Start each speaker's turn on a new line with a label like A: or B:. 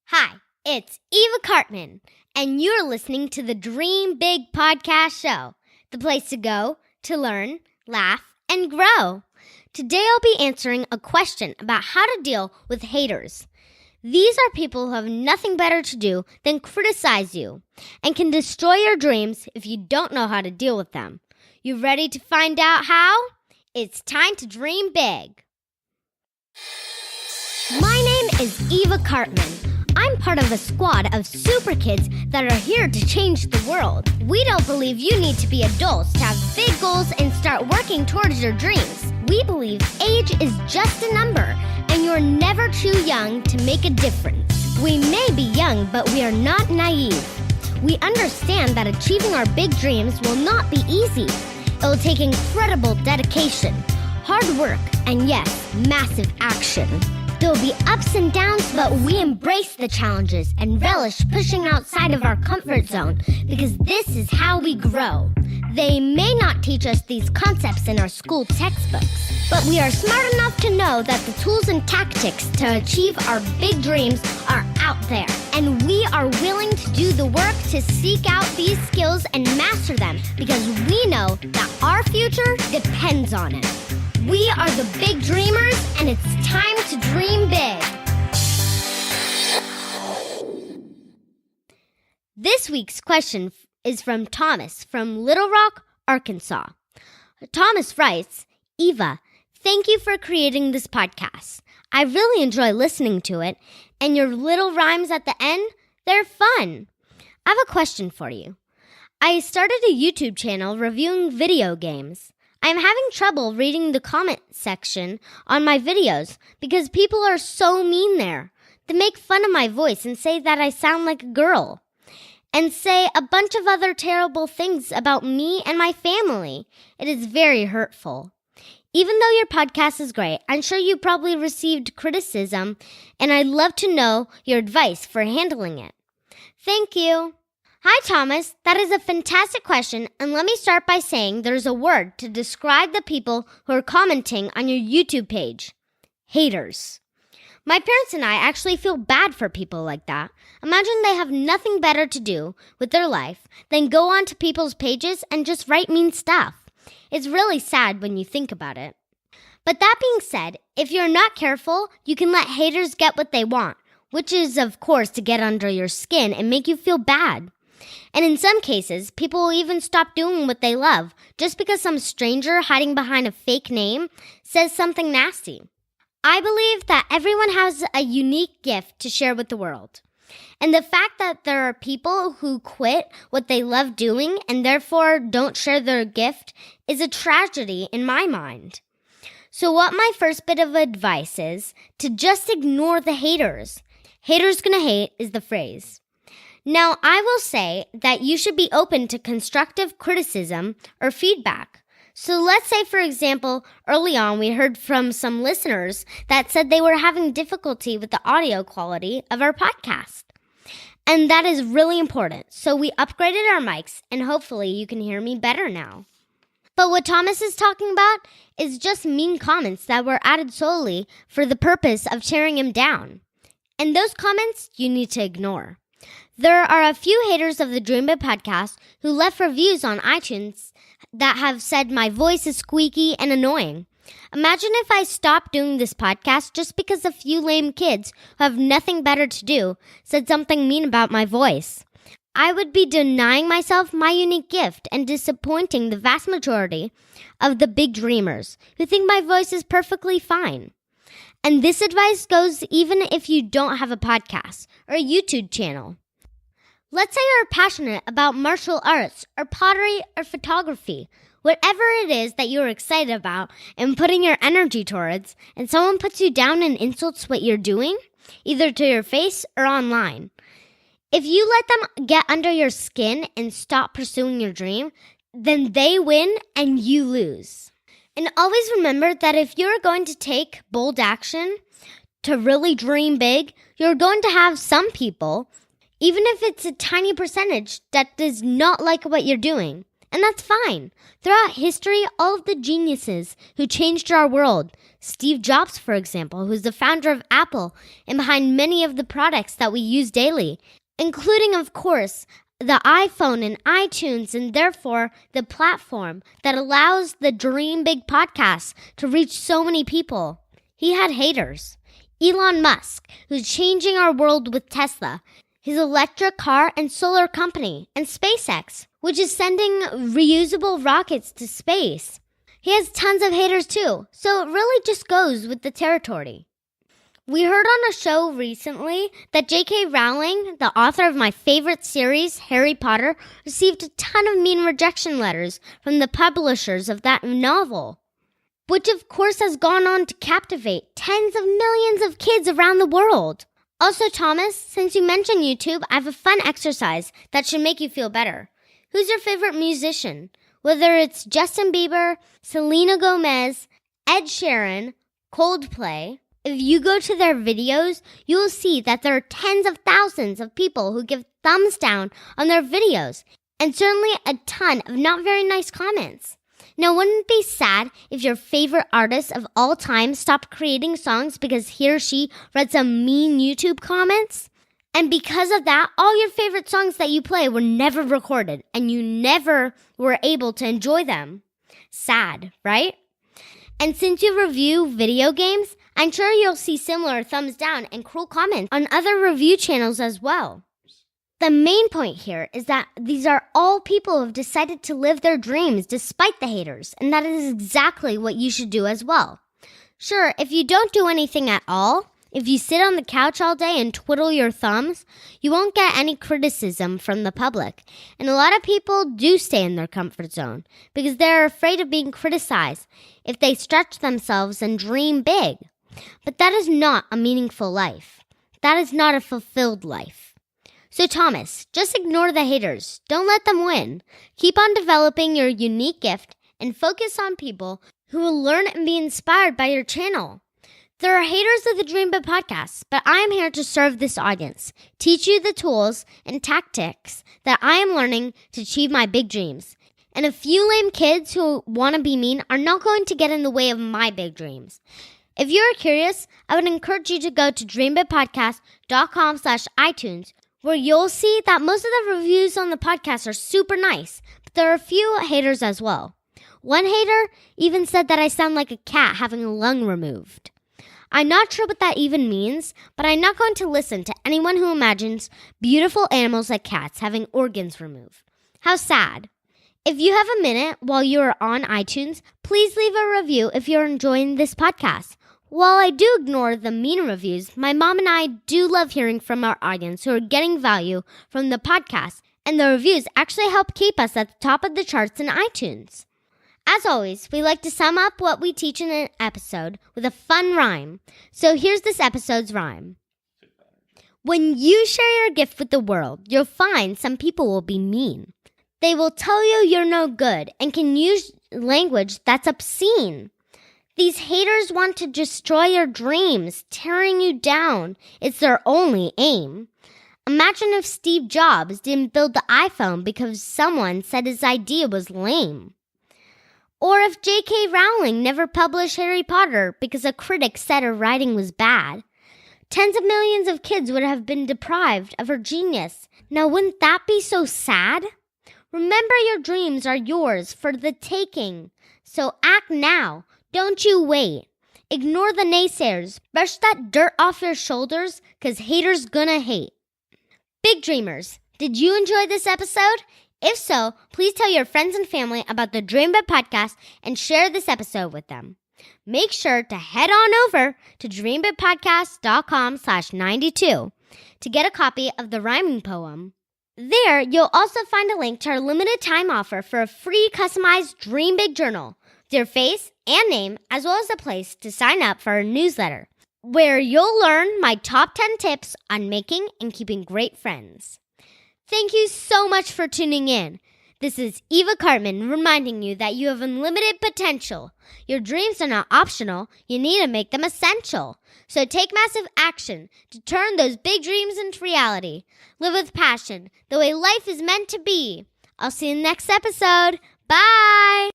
A: Hi, it's Eva Cartman, and you're listening to the Dream Big podcast show, the place to go to learn, laugh, and grow. Today I'll be answering a question about how to deal with haters. These are people who have nothing better to do than criticize you and can destroy your dreams if you don't know how to deal with them. You ready to find out how? It's time to dream big. My name is Eva Cartman. I'm part of a squad of super kids that are here to change the world. We don't believe you need to be adults to have big goals and start working towards your dreams. We believe age is just a number, and you're never too young to make a difference. We may be young, but we are not naive. We understand that achieving our big dreams will not be easy. It will take incredible dedication, hard work, and yes, massive action. There will be ups and downs, but we embrace the challenges and relish pushing outside of our comfort zone because this is how we grow. They may not teach us these concepts in our school textbooks, but we are smart enough to know that the tools and tactics to achieve our big dreams are out there. And we are willing to do the work to seek out these skills and master them because we know that our future depends on it. We are the big dreamers, and it's time to dream big. This week's question is from Thomas from Little Rock, Arkansas. Thomas writes, Eva, thank you for creating this podcast. I really enjoy listening to it, and your little rhymes at the end, they're fun. I have a question for you. I started a YouTube channel reviewing video games. I'm having trouble reading the comment section on my videos because people are so mean there. They make fun of my voice and say that I sound like a girl and say a bunch of other terrible things about me and my family. It is very hurtful. Even though your podcast is great, I'm sure you probably received criticism, and I'd love to know your advice for handling it. Thank you. Hi, Thomas. That is a fantastic question, and let me start by saying there's a word to describe the people who are commenting on your YouTube page. Haters. My parents and I actually feel bad for people like that. Imagine they have nothing better to do with their life than go onto people's pages and just write mean stuff. It's really sad when you think about it. But that being said, if you're not careful, you can let haters get what they want, which is, of course, to get under your skin and make you feel bad. And in some cases, people will even stop doing what they love just because some stranger hiding behind a fake name says something nasty. I believe that everyone has a unique gift to share with the world. And the fact that there are people who quit what they love doing and therefore don't share their gift is a tragedy in my mind. So what my first bit of advice is to just ignore the haters. Haters gonna hate is the phrase. Now, I will say that you should be open to constructive criticism or feedback. So let's say, for example, early on we heard from some listeners that said they were having difficulty with the audio quality of our podcast. And that is really important. So we upgraded our mics, and hopefully you can hear me better now. But what Thomas is talking about is just mean comments that were added solely for the purpose of tearing him down. And those comments you need to ignore. There are a few haters of the Dream Big podcast who left reviews on iTunes that have said my voice is squeaky and annoying. Imagine if I stopped doing this podcast just because a few lame kids who have nothing better to do said something mean about my voice. I would be denying myself my unique gift and disappointing the vast majority of the big dreamers who think my voice is perfectly fine. And this advice goes even if you don't have a podcast or a YouTube channel. Let's say you're passionate about martial arts or pottery or photography, whatever it is that you're excited about and putting your energy towards, and someone puts you down and insults what you're doing, either to your face or online. If you let them get under your skin and stop pursuing your dream, then they win and you lose. And always remember that if you're going to take bold action to really dream big, you're going to have some people, even if it's a tiny percentage, that does not like what you're doing. And that's fine. Throughout history, all of the geniuses who changed our world Steve Jobs, for example, who's the founder of Apple and behind many of the products that we use daily, including, of course, the iPhone and iTunes, and therefore the platform that allows the Dream Big podcast to reach so many people. He had haters. Elon Musk, who's changing our world with Tesla, his electric car and solar company, and SpaceX, which is sending reusable rockets to space. He has tons of haters too, so it really just goes with the territory. We heard on a show recently that J.K. Rowling, the author of my favorite series, Harry Potter, received a ton of mean rejection letters from the publishers of that novel, which of course has gone on to captivate tens of millions of kids around the world. Also, Thomas, since you mentioned YouTube, I have a fun exercise that should make you feel better. Who's your favorite musician? Whether it's Justin Bieber, Selena Gomez, Ed Sheeran, Coldplay. If you go to their videos, you will see that there are tens of thousands of people who give thumbs down on their videos, and certainly a ton of not very nice comments. Now, wouldn't it be sad if your favorite artist of all time stopped creating songs because he or she read some mean YouTube comments? And because of that, all your favorite songs that you play were never recorded, and you never were able to enjoy them. Sad, right? And since you review video games, I'm sure you'll see similar thumbs down and cruel comments on other review channels as well. The main point here is that these are all people who have decided to live their dreams despite the haters, and that is exactly what you should do as well. Sure, if you don't do anything at all, if you sit on the couch all day and twiddle your thumbs, you won't get any criticism from the public. And a lot of people do stay in their comfort zone because they're afraid of being criticized if they stretch themselves and dream big. But that is not a meaningful life. That is not a fulfilled life. So Thomas, just ignore the haters. Don't let them win. Keep on developing your unique gift and focus on people who will learn and be inspired by your channel. There are haters of the Dream Big podcast, but I am here to serve this audience, teach you the tools and tactics that I am learning to achieve my big dreams. And a few lame kids who want to be mean are not going to get in the way of my big dreams. If you're curious, I would encourage you to go to dreambigpodcast.com/iTunes, where you'll see that most of the reviews on the podcast are super nice, but there are a few haters as well. One hater even said that I sound like a cat having a lung removed. I'm not sure what that even means, but I'm not going to listen to anyone who imagines beautiful animals like cats having organs removed. How sad. If you have a minute while you are on iTunes, please leave a review if you're enjoying this podcast. While I do ignore the mean reviews, my mom and I do love hearing from our audience who are getting value from the podcast, and the reviews actually help keep us at the top of the charts in iTunes. As always, we like to sum up what we teach in an episode with a fun rhyme. So here's this episode's rhyme. When you share your gift with the world, you'll find some people will be mean. They will tell you you're no good and can use language that's obscene. These haters want to destroy your dreams, tearing you down. It's their only aim. Imagine if Steve Jobs didn't build the iPhone because someone said his idea was lame. Or if J.K. Rowling never published Harry Potter because a critic said her writing was bad. Tens of millions of kids would have been deprived of her genius. Now, wouldn't that be so sad? Remember, your dreams are yours for the taking. So act now. Don't you wait. Ignore the naysayers. Brush that dirt off your shoulders, because haters gonna hate. Big dreamers, did you enjoy this episode? If so, please tell your friends and family about the Dream Big podcast and share this episode with them. Make sure to head on over to dreambigpodcast.com/92 to get a copy of the rhyming poem. There, you'll also find a link to our limited time offer for a free customized Dream Big journal with your face and name, as well as a place to sign up for our newsletter, where you'll learn my top 10 tips on making and keeping great friends. Thank you so much for tuning in. This is Eva Cartman reminding you that you have unlimited potential. Your dreams are not optional. You need to make them essential. So take massive action to turn those big dreams into reality. Live with passion, the way life is meant to be. I'll see you in the next episode. Bye!